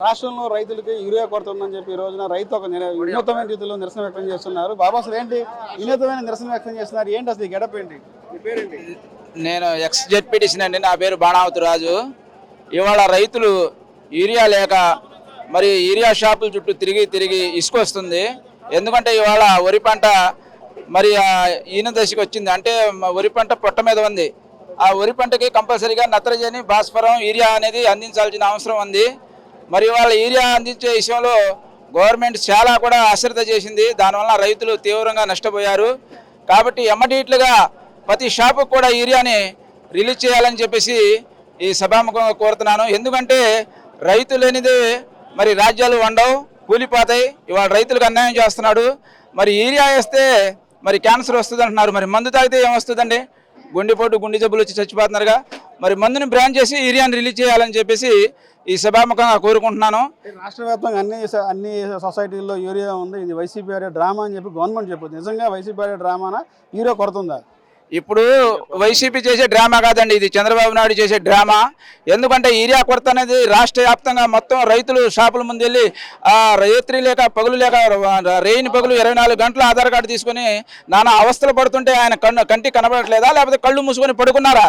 రాష్ట్రంలో రైతులకి యూరియా కొరత ఉందని చెప్పి ఈ రోజున రైతు ఒక వినూతమైన రీతిలో నిరసన వ్యక్తం చేస్తున్నారు. బాబా అసలు ఏంటి వినూతమైన నిరసన వ్యక్తం చేస్తున్నారు? ఏంటి అసలు ఈ గడప ఏంటి? మీ పేరేంటి? నేను ఎక్స్ జెడ్పీటీసీ అండి. నా పేరు బాణావతి రాజు. ఇవాళ రైతులు యూరియా లేక మరి యూరియా షాపుల చుట్టూ తిరిగి ఇసుక వస్తుంది. ఎందుకంటే ఇవాళ వరి పంట మరి ఈన దశకి వచ్చింది. అంటే వరి పంట పొట్ట మీద ఉంది. ఆ వరి పంటకి కంపల్సరీగా నత్రజని, భాస్వరం, యూరియా అనేది అందించాల్సిన అవసరం ఉంది. మరి ఇవాళ యూరియా అందించే విషయంలో గవర్నమెంట్ చాలా కూడా అశ్రద్ధ చేసింది. దానివల్ల రైతులు తీవ్రంగా నష్టపోయారు. కాబట్టి ఇమ్మీడియట్లుగా ప్రతి షాపుకు కూడా యూరియాని రిలీజ్ చేయాలని చెప్పేసి ఈ సభాముఖంగా కోరుతున్నాను. ఎందుకంటే రైతు లేనిదే మరి రాజ్యాలు వండవు, కూలిపోతాయి. ఇవాళ రైతులకు అన్యాయం చేస్తున్నాడు. మరి యూరియా వేస్తే మరి క్యాన్సర్ వస్తుంది అంటున్నారు. మరి మందు తాగితే ఏమొస్తుందండి? గుండెపోటు, గుండె జబ్బులు వచ్చి చచ్చిపోతున్నారుగా. మరి మందుని బ్రాండ్ చేసి యూరియాని రిలీజ్ చేయాలని చెప్పేసి ఈ సభాముఖంగా కోరుకుంటున్నాను. రాష్ట్ర వ్యాప్తంగా అన్ని సొసైటీల్లో యూరియా ఉంది, ఇది వైసీపీ డ్రామా అని చెప్పి గవర్నమెంట్ చెప్పొచ్చు. నిజంగా వైసీపీ డ్రామానా? యూరియా కొరత ఉందా? ఇప్పుడు వైసీపీ చేసే డ్రామా కాదండి, ఇది చంద్రబాబు నాయుడు చేసే డ్రామా. ఎందుకంటే యూరియా కొరత అనేది రాష్ట్ర వ్యాప్తంగా మొత్తం రైతులు షాపుల ముందు వెళ్ళి రేత్రి లేక పగులు లేక రేయిని పగులు 24 గంటల ఆధార్ కార్డు తీసుకొని నానా అవస్థలు పడుతుంటే ఆయన కంటికి కనబడట్లేదా? లేకపోతే కళ్ళు మూసుకొని పడుకున్నారా?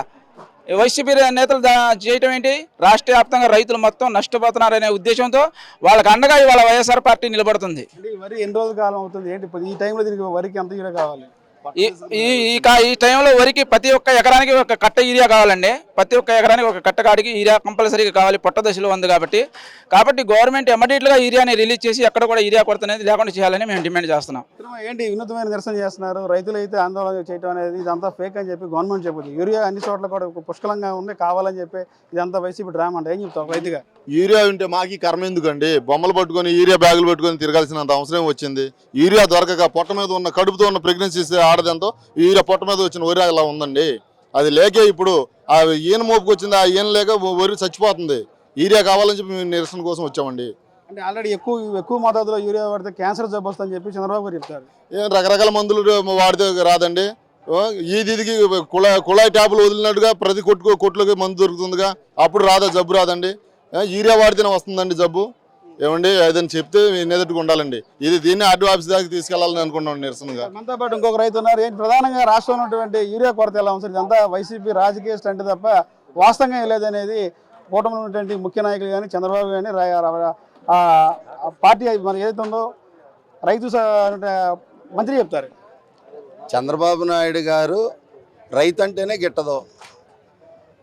వైసీపీ నేతలు చేయటం ఏంటి? రాష్ట్ర వ్యాప్తంగా రైతులు మొత్తం నష్టపోతున్నారనే ఉద్దేశంతో వాళ్ళకి అండగా ఇవాళ వైఎస్ఆర్ పార్టీ నిలబడుతుంది. వరి ఎన్ని రోజుల కాలం అవుతుంది ఏంటి? ఈ టైంలో దీనికి వరికి ఎంత యూరియా కావాలి? ఈ టైంలో వరికి ప్రతి ఒక్క ఎకరానికి ఒక కట్ట యూరియా కావాలండి. ప్రతి ఒక్క ఎకరానికి ఒక కట్ట కాడికి యూరియా కంపల్సరీగా కావాలి. పొట్ట దశలో ఉంది కాబట్టి గవర్నమెంట్ ఇమ్మీడియట్గా యూరియాని రిలీజ్ చేసి ఎక్కడ కూడా యూరియా కొరత అనేది లేకుండా చేయాలని మేము డిమాండ్ చేస్తున్నాం. ఏంటి వినూతమైన నిరసన చేస్తున్నారు? రైతులు అయితే ఆందోళన చేయడం అనేది ఇదంతా ఫేక్ అని చెప్పి గవర్నమెంట్ చెప్పింది. యూరియా అన్ని చోట్ల కూడా పుష్కలంగా ఉంది, కావాలని చెప్పి ఇదంతా వైసీపీ డ్రామా అంటే ఏం చెప్తాం రైతుగా? యూరియా ఉంటే మాకు కర్మ ఎందుకండి? బొమ్మలు పట్టుకొని యూరియా బ్యాగులు పట్టుకొని తిరగాల్సినంత అవసరం వచ్చింది. యూరియా దొరకక పొట్ట మీద ఉన్న కడుపుతో ఉన్న ప్రెగ్నెన్సీస్ ఆడదంతో యూరియా పొట్ట మీద వచ్చిన వరి అలా ఉందండి. అది లేకే ఇప్పుడు ఆ ఈయన మోపుకు వచ్చింది, ఆ ఈయన లేక వరి చచ్చిపోతుంది. యూరియా కావాలని చెప్పి మేము నిరసన కోసం వచ్చామండి. అంటే ఆల్రెడీ ఎక్కువ మోతాదులో యూరియా వాడితే క్యాన్సర్ జబ్బు వస్తుందని చెప్పి చంద్రబాబు గారు చెప్తారు. రకరకాల మందులు వాడితే రాదండి. ఈదికి కుళాయి ట్యాపులు వదిలినట్టుగా ప్రతి కొట్లకి మందు దొరుకుతుందిగా, అప్పుడు రాదా జబ్బు? రాదండి. యూరియా వాడితేనే వస్తుందండి జబ్బు. ఏమండి ఏదైనా చెప్తే ఎదుటికి ఉండాలండి. దీన్ని ఆర్డీ ఆఫీస్ దాకా తీసుకెళ్లాలని అనుకున్నాం నిరసనగా. మనతో పాటు ఇంకొక రైతు ఉన్నారు. ఏంటి ప్రధానంగా రాష్ట్రంలో ఉన్నటువంటి యూరియా కొరత ఎలా ఉంది? ఇదంతా వైసీపీ రాజకీయ స్టంట్ తప్ప వాస్తవంగా లేదనేది కూటమిలో ఉన్నటువంటి ముఖ్య నాయకులు కానీ చంద్రబాబు కానీ పార్టీ మరి ఏదైతే ఉందో రైతు మంత్రి చెప్తారు. చంద్రబాబు నాయుడు గారు రైతు అంటేనే గిట్టదు.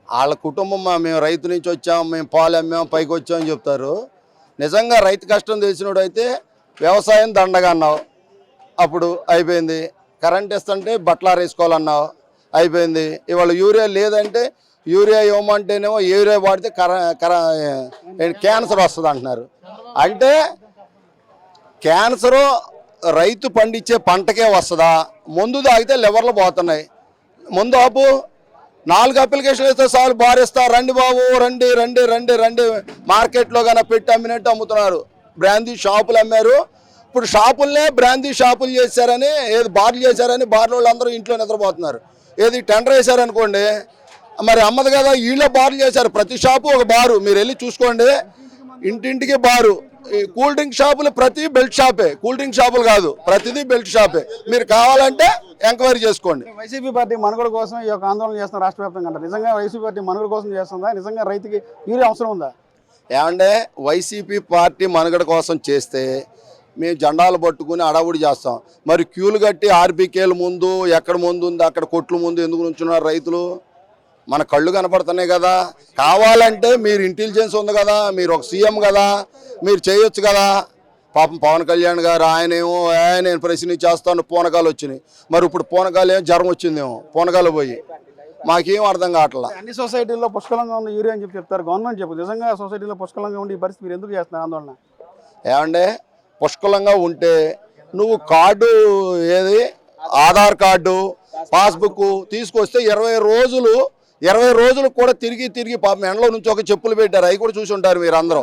వాళ్ళ కుటుంబం మేము రైతు నుంచి వచ్చాము, మేము పాలు అమ్మాము, పైకి వచ్చామని చెప్తారు. నిజంగా రైతు కష్టం తెలిసినోడు అయితే వ్యవసాయం దండగా అన్నావు, అప్పుడు అయిపోయింది. కరెంట్ ఇస్తుంటే బట్టలు వేసుకోవాలన్నావు, అయిపోయింది. ఇవాళ యూరియా లేదంటే యూరియా ఇవ్వమంటేనేమో యూరియా వాడితే క్యాన్సర్ వస్తుంది అంటున్నారు. అంటే క్యాన్సరు రైతు పండించే పంటకే వస్తుందా? మందు తాగితే లివర్లు పోతున్నాయి. ముందు ఆపు 4 అప్లికేషన్లు ఇస్తే చాలు బారేస్తా, రండి బాబు రండి రండి రండి రండి. మార్కెట్లో కన్నా పెట్టి అమ్మినట్టు అమ్ముతున్నారు. బ్రాందీ షాపులు అమ్మారు. ఇప్పుడు షాపులనే బ్రాందీ షాపులు చేశారని, ఏది బార్లు చేశారని బార్ల వాళ్ళు అందరూ ఇంట్లో నిద్రపోతున్నారు. ఏది టెండర్ వేశారనుకోండి, మరి అమ్మదు కదా, వీళ్ళే బార్లు చేశారు. ప్రతి షాపు ఒక బారు, మీరు వెళ్ళి చూసుకోండి. ఇంటింటికి బారు. ఈ కూల్ డ్రింక్ షాపులు ప్రతి బెల్ట్ షాపే, కూల్ డ్రింక్ షాపులు కాదు, ప్రతిదీ బెల్ట్ షాపే. మీరు కావాలంటే ఎంక్వైరీ చేసుకోండి. వైసీపీ పార్టీ మనుగడ కోసం ఈ యొక్క ఆందోళన చేస్తున్న రాష్ట్ర వ్యాప్తంగా అంటారు. నిజంగా వైసీపీ పార్టీ మనుగడ కోసం చేస్తుందా? నిజంగా రైతుకి యూరియా అవసరం ఉందా? ఏమంటే వైసీపీ పార్టీ మనుగడ కోసం చేస్తే మేము జెండాలు పట్టుకుని అడవుడి చేస్తాం. మరి క్యూలు కట్టి ఆర్బీకేల ముందు ఎక్కడ ముందు ఉంది అక్కడ కొట్ల ముందు ఎందుకు నుంచున్నారు రైతులు? మన కళ్ళు కనపడుతున్నాయి కదా. కావాలంటే మీరు ఇంటెలిజెన్స్ ఉంది కదా, మీరు ఒక సీఎం కదా, మీరు చేయొచ్చు కదా. పాపం పవన్ కళ్యాణ్ గారు ఆయనేమో నేను ప్రశ్నించేస్తాను, పూనకాలు వచ్చినాయి. మరి ఇప్పుడు పూనకాలు ఏమో జ్వరం వచ్చిందేమో, పూనకాలు పోయి మాకేం అర్థం కావట్లా. అన్ని సొసైటీల్లో పుష్కలంగా ఉంది యూరియా అని చెప్తారు గవర్నమెంట్ చెప్పు. నిజంగా సొసైటీలో పుష్కలంగా ఉండి ఈ పరిస్థితి మీరు ఎందుకు చేస్తున్నారు ఆందోళన? ఏమంటే పుష్కలంగా ఉంటే నువ్వు కార్డు ఏది ఆధార్ కార్డు పాస్బుక్ తీసుకొస్తే 20 రోజులు కూడా తిరిగి పాపం ఎండలో నుంచి ఒక చెప్పులు పెట్టారు. అవి కూడా చూసి ఉంటారు మీరు అందరూ.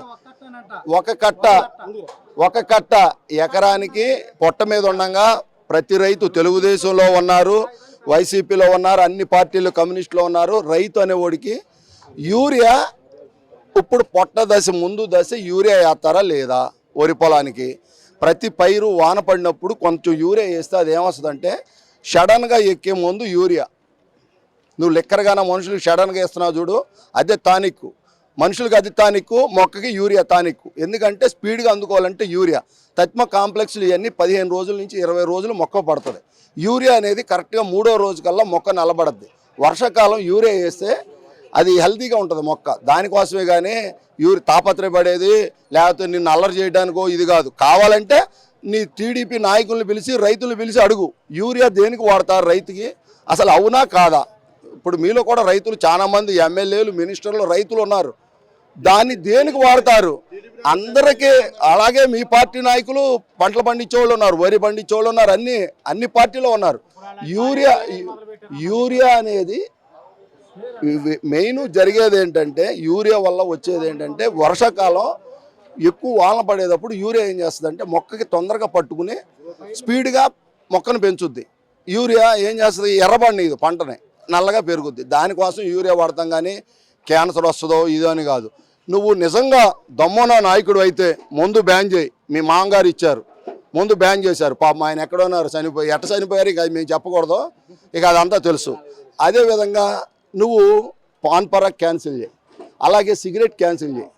ఒక కట్ట ఎకరానికి పొట్ట మీద ఉండగా ప్రతి రైతు తెలుగుదేశంలో ఉన్నారు, వైసీపీలో ఉన్నారు, అన్ని పార్టీలు కమ్యూనిస్టులో ఉన్నారు. రైతు అనేవాడికి యూరియా ఇప్పుడు పొట్ట దశ ముందు దశ యూరియా వేస్తారా లేదా? వరి పొలానికి ప్రతి పైరు వాన పడినప్పుడు కొంచెం యూరియా వేస్తే అది ఏమొస్తుందంటే సడన్గా ఎక్కే ముందు యూరియా. నువ్వు లెక్కరగానే మనుషులకు సడన్గా వేస్తున్నావు చూడు, అదే టానిక్. మనుషులకు అది టానిక్, మొక్కకి యూరియా టానిక్. ఎందుకంటే స్పీడ్గా అందుకోవాలంటే యూరియా. తత్మ కాంప్లెక్స్లు ఇవన్నీ 15 రోజుల నుంచి 20 రోజులు మొక్క పడుతుంది. యూరియా అనేది కరెక్ట్గా 3వ రోజు కల్లా మొక్క నిలబడద్ది. వర్షాకాలం యూరియా వేస్తే అది హెల్తీగా ఉంటుంది మొక్క. దానికోసమే కానీ తాపత్రయపడేది లేకపోతే నిన్ను అల్లరి చేయడానికో ఇది కాదు. కావాలంటే నీ టీడీపీ నాయకులను పిలిచి రైతులను పిలిచి అడుగు, యూరియా దేనికి వాడతారు రైతుకి, అసలు అవునా కాదా? ఇప్పుడు మీలో కూడా రైతులు చాలామంది ఎమ్మెల్యేలు మినిస్టర్లు రైతులు ఉన్నారు. దాన్ని దేనికి వాడతారు అందరికీ? అలాగే మీ పార్టీ నాయకులు పంటలు పండించేవాళ్ళు ఉన్నారు, వరి పండించేవాళ్ళు ఉన్నారు, అన్ని పార్టీలో ఉన్నారు. యూరియా అనేది మెయిన్ జరిగేది ఏంటంటే, యూరియా వల్ల వచ్చేది ఏంటంటే వర్షాకాలం ఎక్కువ వాన పడేటప్పుడు యూరియా ఏం చేస్తుందంటే మొక్కకి తొందరగా పట్టుకుని స్పీడ్గా మొక్కను పెంచుద్ది. యూరియా ఏం చేస్తుంది, ఎర్రబడినది పంటని నల్లగా పెరుగుద్ది. దానికోసం యూరియా వాడతాం. కానీ క్యాన్సర్ వస్తుందో ఇదో అని కాదు. నువ్వు నిజంగా దమ్మోనా నాయకుడు అయితే ముందు బ్యాన్ చేయి. మీ మామగారు ఇచ్చారు, ముందు బ్యాన్ చేశారు. పాపం ఆయన ఎక్కడున్నారు, ఎట్ట చనిపోయారు ఇక మేము చెప్పకూడదు, ఇక అదంతా తెలుసు. అదేవిధంగా నువ్వు పాన్ పరాగ్ క్యాన్సిల్ చేయి, అలాగే సిగరెట్ క్యాన్సిల్ చేయి.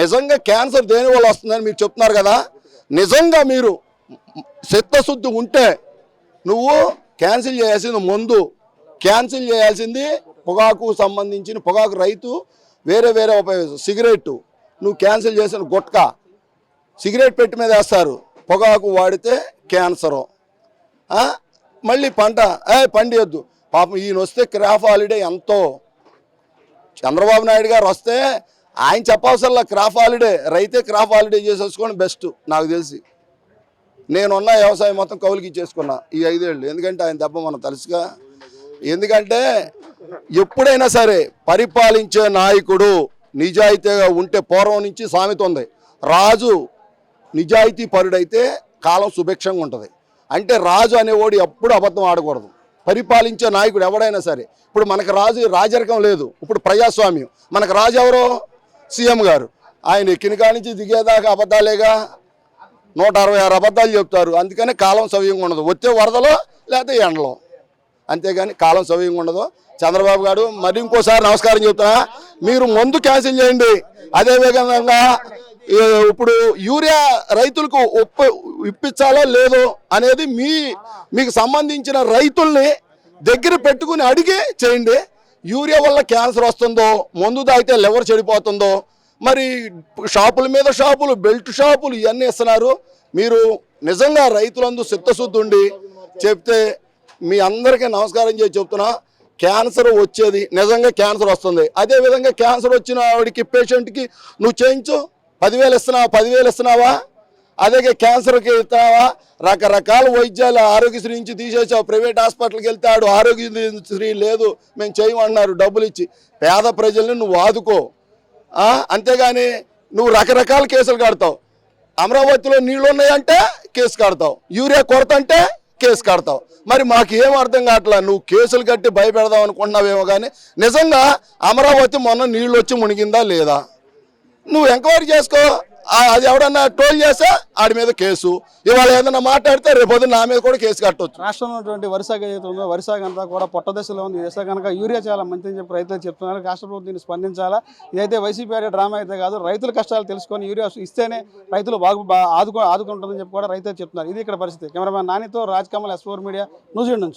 నిజంగా క్యాన్సర్ దేనివల్ల వస్తుందని మీరు చెప్తున్నారు కదా, నిజంగా మీరు చిత్తశుద్ధి ఉంటే నువ్వు క్యాన్సిల్ చేయాల్సింది ముందు క్యాన్సిల్ చేయాల్సింది పొగాకు సంబంధించిన పొగాకు రైతు వేరే ఉపయోగిస్తారు. సిగరెట్ నువ్వు క్యాన్సిల్ చేసిన గుట్కా సిగరెట్ పెట్టి మీద వేస్తారు, పొగాకు వాడితే క్యాన్సరు. మళ్ళీ పండియొద్దు. పాపం ఈయన వస్తే క్రాప్ హాలిడే ఎంతో, చంద్రబాబు నాయుడు గారు వస్తే ఆయన చెప్పవసరలా క్రాప్ హాలిడే, రైతే క్రాప్ హాలిడే చేసేసుకోండి బెస్ట్. నాకు తెలిసి నేనున్న వ్యవసాయం మొత్తం కౌలుకి ఇచ్చేసుకున్నా ఈ 5 ఏళ్ళు. ఎందుకంటే ఆయన దెబ్బ మనం తెలుసుగా. ఎందుకంటే ఎప్పుడైనా సరే పరిపాలించే నాయకుడు నిజాయితీగా ఉంటే, పూర్వం నుంచి సామెత ఉంది, రాజు నిజాయితీ పరుడైతే కాలం సుభిక్షంగా ఉంటుంది. అంటే రాజు అనేవాడు ఎప్పుడు అబద్ధం ఆడకూడదు. పరిపాలించే నాయకుడు ఎవడైనా సరే. ఇప్పుడు మనకు రాజరికం లేదు, ఇప్పుడు ప్రజాస్వామ్యం. మనకు రాజు ఎవరో సీఎం గారు. ఆయన ఎక్కిన కాడి నుంచి దిగేదాకా అబద్ధాలేగా, 166 అబద్ధాలు చెప్తారు. అందుకనే కాలం సవ్యంగా ఉండదు, వచ్చే వరదలో లేకపోతే ఎండలో, అంతేగాని కాలం సవ్యంగా ఉండదు. చంద్రబాబు గారు మరి ఇంకోసారి నమస్కారం చెప్తున్నా, మీరు ముందు క్యాన్సిల్ చేయండి. అదేవిధంగా ఇప్పుడు యూరియా రైతులకు ఇప్పించాలో లేదో అనేది మీకు సంబంధించిన రైతుల్ని దగ్గర పెట్టుకుని అడిగి చేయండి. యూరియా వల్ల క్యాన్సర్ వస్తుందో, మందు తాగితే లివర్ చెడిపోతుందో, మరి షాపుల మీద షాపులు, బెల్ట్ షాపులు ఇవన్నీ ఇస్తున్నారు. మీరు నిజంగా రైతులందు చిత్తశుద్ధి ఉండి చెప్తే మీ అందరికీ నమస్కారం చేసి చెప్తున్నా, క్యాన్సర్ వచ్చేది నిజంగా క్యాన్సర్ వస్తుంది. అదేవిధంగా క్యాన్సర్ వచ్చిన ఆవిడికి పేషెంట్కి నువ్వు చేయించు, 10,000 ఇస్తున్నావా? అదే క్యాన్సర్కి ఇస్తున్నావా? రకరకాల వైద్యాలు ఆరోగ్యశ్రీ నుంచి తీసేసావు. ప్రైవేట్ హాస్పిటల్కి వెళ్తే ఆడు ఆరోగ్యశ్రీ లేదు మేము చేయమన్నారు డబ్బులు ఇచ్చి. పేద ప్రజల్ని నువ్వు ఆదుకో, అంతేగాని నువ్వు రకరకాల కేసులు కడతావు. అమరావతిలో నీళ్లు ఉన్నాయంటే కేసు కడతావు, యూరియా కొరత అంటే కేసు కడతావు. మరి మాకు ఏం అర్థం కావట్లా, నువ్వు కేసులు కట్టి భయపెడదాం అనుకుంటున్నావేమో. కానీ నిజంగా అమరావతి మొన్న నీళ్ళు వచ్చి మునిగిందా లేదా నువ్వు ఎంక్వైరీ చేసుకో. అది ఎవడన్నా టోల్ చేస్తే ఆడి మీద కేసు, ఇవాళ ఏదన్నా మాట్లాడితే రేపొద్దు నా మీద కూడా కేసు కట్టవచ్చు. రాష్ట్రంలో ఉన్నటువంటి వరి సాగు ఏదైతే ఉందో వరి సాగు అంతా కూడా పొట్ట దశలో ఉంది. వేసా కనుక యూరియా చాలా మంచిదని చెప్పి రైతులు చెప్తున్నారు. రాష్ట్ర ప్రభుత్వం దీన్ని స్పందించాలా. ఇదైతే వైసీపీ ఆడే డ్రామా అయితే కాదు, రైతుల కష్టాలు తెలుసుకొని యూరియా ఇస్తేనే రైతులు ఆదుకుంటుందని చెప్పి కూడా రైతులు చెప్తున్నారు. ఇది ఇక్కడ పరిస్థితి. కెమెరామ్యాన్ నానితో Raj Kamal, S4 media, New Zealand నుంచి.